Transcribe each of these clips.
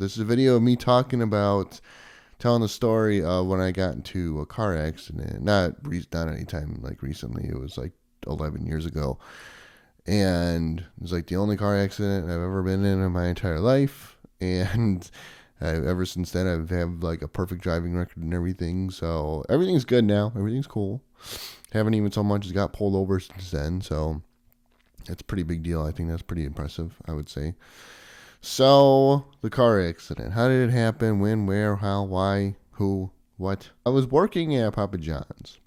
This is a video of me talking about telling the story of when I got into a car accident. Not any time like recently. It was like 11 years ago. And it was like the only car accident I've ever been in my entire life. And ever since then, I've had like a perfect driving record and everything. So everything's good now. Everything's cool. Haven't even so much as got pulled over since then. So that's a pretty big deal. I think that's pretty impressive, I would say. So, the car accident. How did it happen? When, where, how, why, who, what? I was working at Papa John's.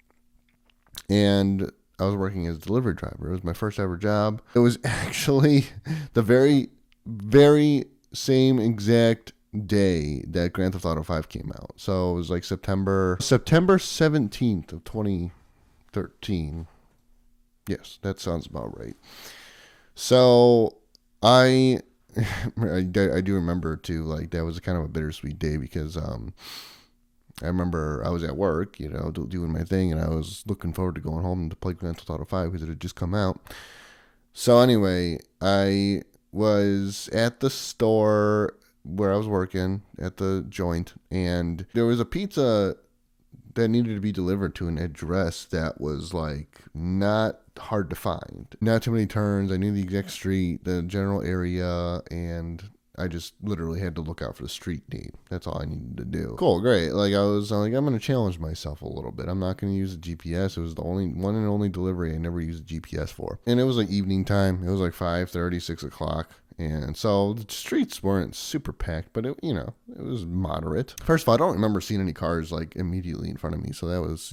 And I was working as a delivery driver. It was my first ever job. It was actually the very, very same exact day that Grand Theft Auto 5 came out. So it was like September 17th of 2013. Yes, that sounds about right. So I do remember too, like that was kind of a bittersweet day because I remember I was at work, doing my thing, and I was looking forward to going home to play Grand Theft Auto 5 because it had just come out. So anyway, I was at the store where I was working at the joint, and there was a pizza that needed to be delivered to an address that was like not hard to find. Not too many turns. I knew the exact street, the general area, and I just literally had to look out for the street name. That's all I needed to do. Cool, great. Like I'm gonna challenge myself a little bit. I'm not gonna use a GPS. It was the only one and only delivery I never used a GPS for. And it was like evening time. It was like 5:30, 6 o'clock. And so the streets weren't super packed, but it was moderate. First of all, I don't remember seeing any cars like immediately in front of me. So that was,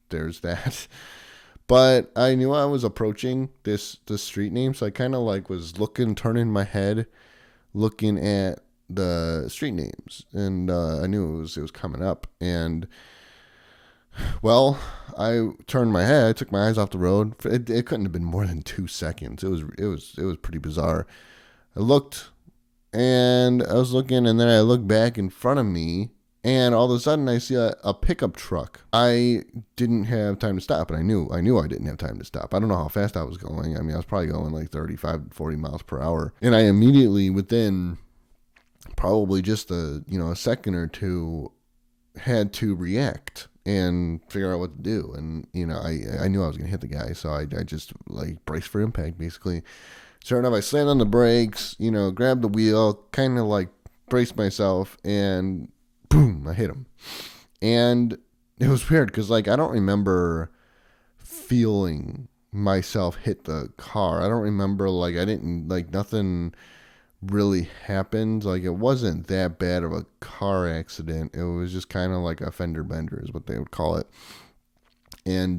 there's that. But I knew I was approaching the street name. So I kind of like was turning my head, looking at the street names. And I knew it was coming up. And well, I turned my head, I took my eyes off the road. It couldn't have been more than 2 seconds. It was pretty bizarre. I looked, and I was looking, and then I looked back in front of me, and all of a sudden I see a pickup truck. I didn't have time to stop, and I knew I didn't have time to stop. I don't know how fast I was going. I mean, I was probably going like 35, 40 miles per hour, and I immediately, within probably just a second or two, had to react and figure out what to do. And I knew I was gonna hit the guy, so I just like braced for impact basically. Sure enough, I slammed on the brakes, grabbed the wheel, kind of like braced myself, and boom, I hit him. And it was weird because like I don't remember feeling myself hit the car. I don't remember, like I didn't, like nothing really happened. Like it wasn't that bad of a car accident. It was just kind of like a fender bender is what they would call it. And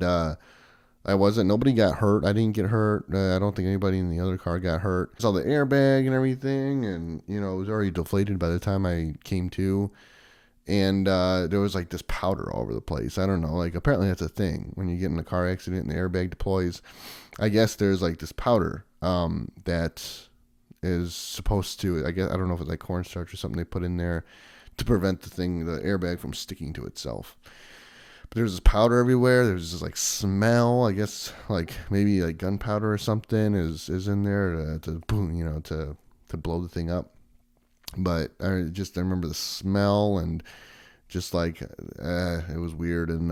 nobody got hurt. I didn't get hurt. I don't think anybody in the other car got hurt. I saw the airbag and everything, and it was already deflated by the time I came to. And there was like this powder all over the place. I don't know, like apparently that's a thing when you get in a car accident and the airbag deploys. I guess there's like this powder that is supposed to, I guess, I don't know if it's like cornstarch or something they put in there to prevent the airbag from sticking to itself. But there's this powder everywhere. There's this like smell, I guess, like maybe like gunpowder or something is in there to boom, to blow the thing up. But I remember the smell and just like it was weird. And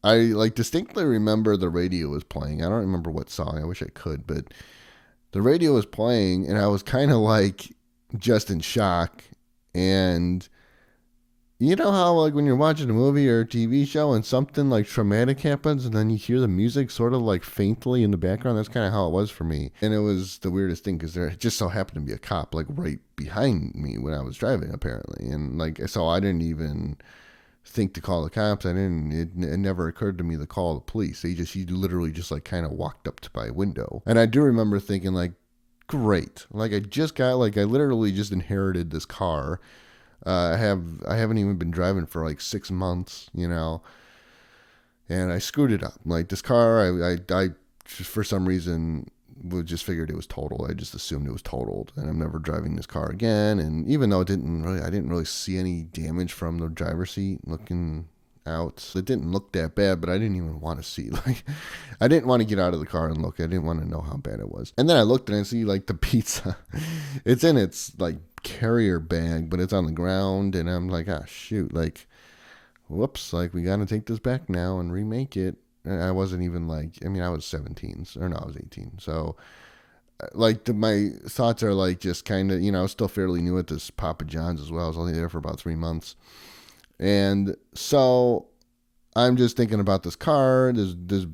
I like distinctly remember the radio was playing. I don't remember what song. I wish I could, but the radio was playing, and I was kind of like just in shock. And you know how like when you're watching a movie or a TV show and something like traumatic happens, and then you hear the music sort of like faintly in the background? That's kind of how it was for me. And it was the weirdest thing because there just so happened to be a cop like right behind me when I was driving, apparently. And like, so I didn't even think to call the cops. It never occurred to me to call the police. He literally just like kind of walked up to my window. And I do remember thinking like, great. Like I literally just inherited this car. I haven't even been driving for like 6 months, and I screwed it up. Like this car, I for some reason just figured it was totaled. I just assumed it was totaled, and I'm never driving this car again. And even though I didn't really see any damage from the driver's seat looking out. It didn't look that bad, but I didn't even want to see. Like, I didn't want to get out of the car and look. I didn't want to know how bad it was. And then I looked and I see like the pizza. It's in its like carrier bag, but it's on the ground, and I'm like, ah, shoot, like, whoops, like, we got to take this back now and remake it. And I wasn't even like, I mean, I was 17, or no, I was 18. So, like, my thoughts are like just kind of, I was still fairly new at this Papa John's as well. I was only there for about 3 months. And so I'm just thinking about this car, this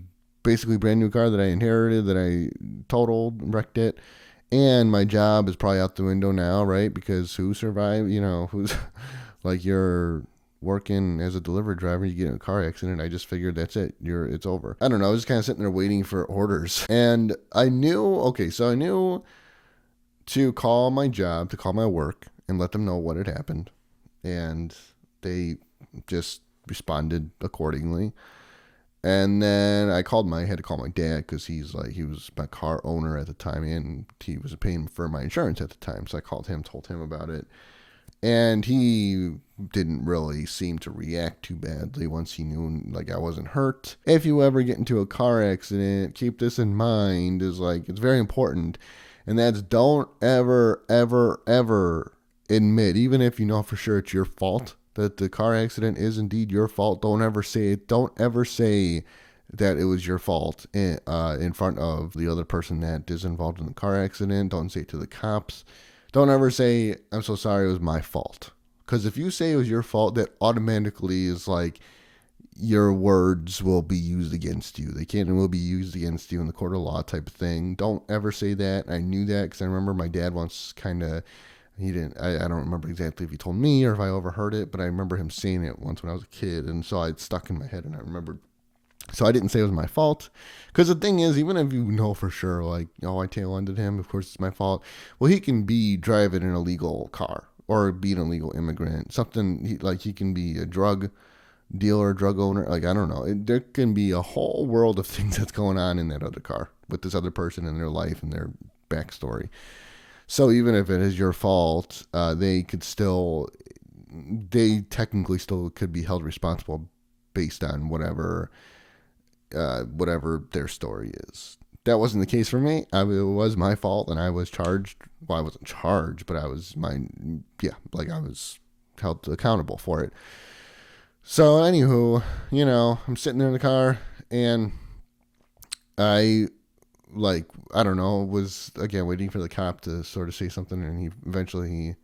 basically brand new car that I inherited, that I totaled, wrecked it. And my job is probably out the window now, right? Because who survived, who's like, you're working as a delivery driver, you get in a car accident. I just figured that's it. It's over. I don't know. I was just kind of sitting there waiting for orders. And I knew to call my job, to call my work and let them know what had happened. And they just responded accordingly. And then I had to call my dad because he was my car owner at the time, and he was paying for my insurance at the time. So I called him, told him about it. And he didn't really seem to react too badly once he knew, like, I wasn't hurt. If you ever get into a car accident, keep this in mind, is like, it's very important. And that's, don't ever, ever, ever admit, even if you know for sure it's your fault, that the car accident is indeed your fault. Don't ever say it. Don't ever say that it was your fault in front of the other person that is involved in the car accident. Don't say it to the cops. Don't ever say, I'm so sorry, it was my fault. Because if you say it was your fault, that automatically is like, your words will be used against you. They can and will be used against you in the court of law type of thing. Don't ever say that. I knew that because I remember my dad once kind of, he didn't, I don't remember exactly if he told me or if I overheard it, but I remember him saying it once when I was a kid. And so it stuck in my head, and I remembered. So I didn't say it was my fault. Because the thing is, even if you know for sure, like, oh, I tail-ended him, of course it's my fault. Well, he can be driving an illegal car or be an illegal immigrant. Something, he can be a drug dealer, drug owner. Like, I don't know. There can be a whole world of things that's going on in that other car with this other person in their life and their backstory. So even if it is your fault, they technically still could be held responsible based on whatever their story is. That wasn't the case for me. It was my fault, and I was charged. Well, I wasn't charged, but I was I was held accountable for it. So, anywho, I'm sitting there in the car, and I don't know, was, again, waiting for the cop to sort of say something, and he eventually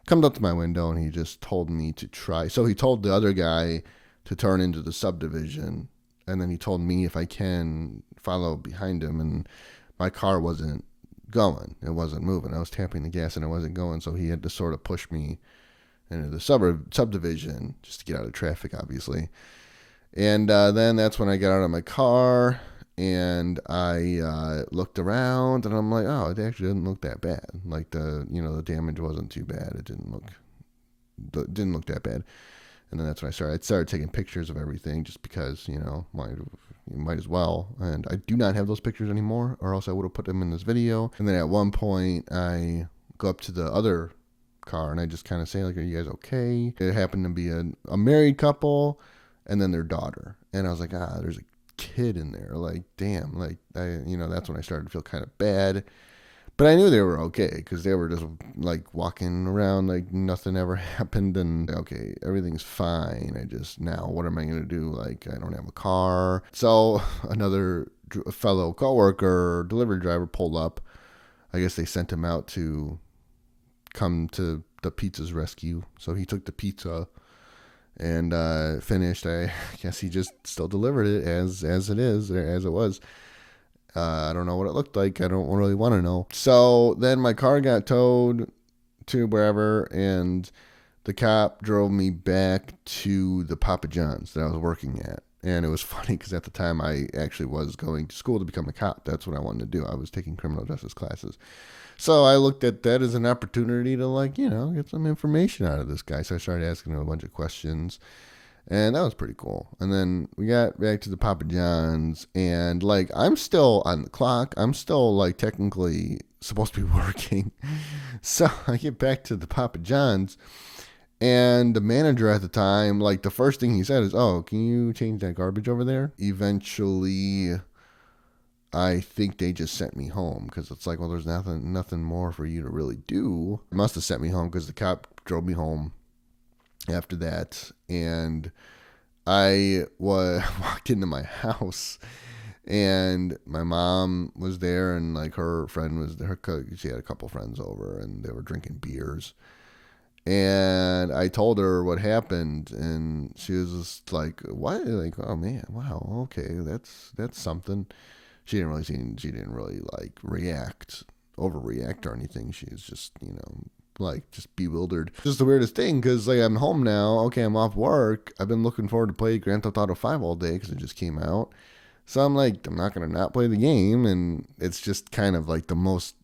comes up to my window, and he just told me to try. So he told the other guy to turn into the subdivision, and then he told me if I can follow behind him, and my car wasn't going. It wasn't moving. I was tapping the gas, and it wasn't going, so he had to sort of push me into the subdivision just to get out of traffic, obviously. And then that's when I got out of my car, and I looked around, and I'm like, oh, it actually didn't look that bad. Like, the damage wasn't too bad. It didn't look that bad. And then that's when I started taking pictures of everything, just because, might as well. And I do not have those pictures anymore, or else I would have put them in this video. And then at one point, I go up to the other car, and I just kind of say, like, are you guys okay? It happened to be a married couple and then their daughter. And I was like, there's a kid in there. Like, damn. Like, that's when I started to feel kind of bad. But I knew they were okay, because they were just, like, walking around like nothing ever happened. And, okay, everything's fine. Now, what am I going to do? Like, I don't have a car. So another fellow coworker, delivery driver, pulled up. I guess they sent him out to come to the pizza's rescue. So he took the pizza and finished. I guess he just still delivered it as it is, or as it was. I don't know what it looked like. I don't really want to know. So then my car got towed to wherever, and the cop drove me back to the Papa John's that I was working at. And it was funny because at the time I actually was going to school to become a cop. That's what I wanted to do. I was taking criminal justice classes. So I looked at that as an opportunity to, get some information out of this guy. So I started asking him a bunch of questions. And that was pretty cool. And then we got back to the Papa John's, and, I'm still on the clock. I'm still, technically supposed to be working. So I get back to the Papa John's, and the manager at the time, the first thing he said is, oh, can you change that garbage over there? Eventually, I think they just sent me home because it's like, well, there's nothing more for you to really do. They must have sent me home because the cop drove me home after that, and I walked into my house, and my mom was there, and like her friend was there. She had a couple friends over, and they were drinking beers. And I told her what happened, and she was just like, "What?" Like, "Oh man, wow, okay, that's something." She didn't really like overreact or anything. She was just, like just bewildered. Just the weirdest thing, because like I'm home now. Okay, I'm off work. I've been looking forward to play Grand Theft Auto 5 all day because it just came out. So I'm like, I'm not gonna not play the game, and it's just kind of like the most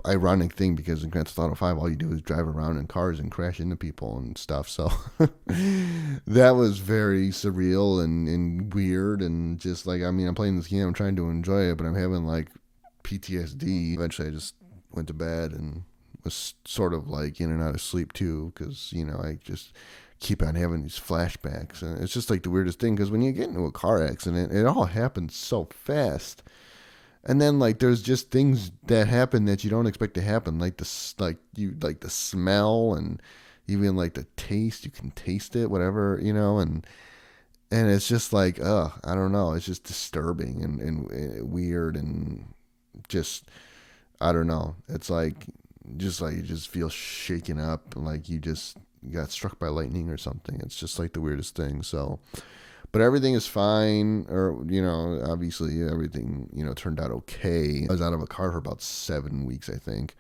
ironic thing because in Grand Theft Auto 5 all you do is drive around in cars and crash into people and stuff. So that was very surreal and weird, and just like, I mean, I'm playing this game, I'm trying to enjoy it, but I'm having like PTSD. Eventually I just went to bed and was sort of like in and out of sleep too, because I just keep on having these flashbacks, and it's just like the weirdest thing because when you get into a car accident, it all happens so fast. And then like there's just things that happen that you don't expect to happen, like the smell, and even like the taste. You can taste it, whatever, and it's just like, I don't know. It's just disturbing and weird, and just, I don't know. It's like you just feel shaken up, like you just got struck by lightning or something. It's just like the weirdest thing. So, but everything is fine, or obviously everything turned out okay. I was out of a car for about 7 weeks, I think,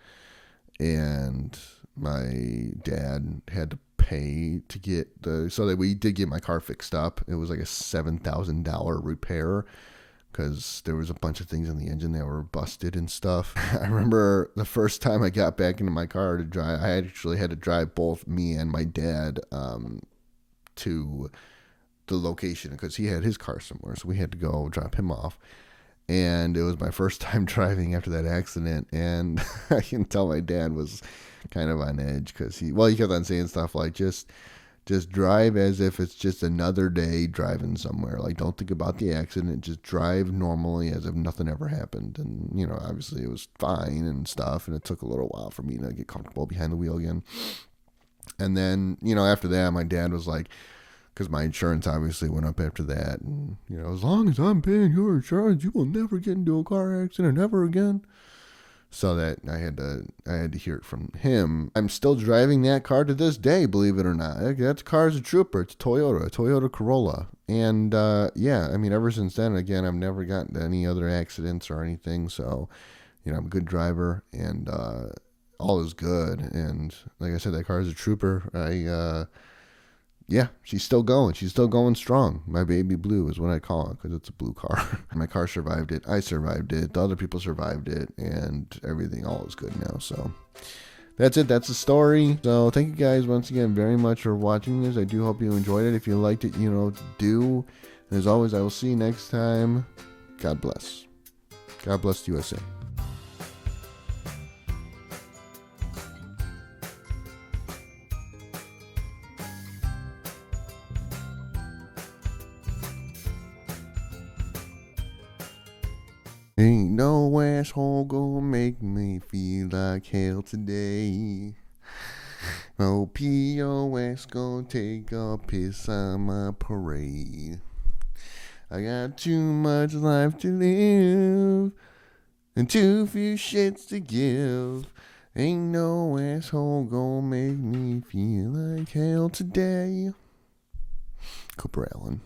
and my dad had to pay to get so that we did get my car fixed up. It was like a $7,000 repair because there was a bunch of things in the engine that were busted and stuff. I remember the first time I got back into my car to drive, I actually had to drive both me and my dad to the location because he had his car somewhere, so we had to go drop him off. And it was my first time driving after that accident, and I can tell my dad was kind of on edge because he kept on saying stuff like, just drive as if it's just another day driving somewhere. Like, don't think about the accident, just drive normally as if nothing ever happened. And obviously it was fine and stuff, and it took a little while for me to get comfortable behind the wheel again. And then after that, my dad was like, because my insurance obviously went up after that. And, as long as I'm paying your insurance, you will never get into a car accident ever again. So that I had to hear it from him. I'm still driving that car to this day, believe it or not. That car's a trooper. It's a Toyota Corolla. And yeah, I mean, ever since then, again, I've never gotten any other accidents or anything. So, I'm a good driver, and all is good. And like I said, that car is a trooper. Yeah, she's still going. She's still going strong. My baby blue is what I call it because it's a blue car. My car survived it. I survived it. The other people survived it, and everything all is good now. So that's it. That's the story. So thank you guys once again very much for watching this. I do hope you enjoyed it. If you liked it, you know what to do. And as always, I will see you next time. God bless. God bless the USA. Ain't no asshole gonna make me feel like hell today. No POS gonna take a piss on my parade. I got too much life to live and too few shits to give. Ain't no asshole gonna make me feel like hell today. Cooper Allen.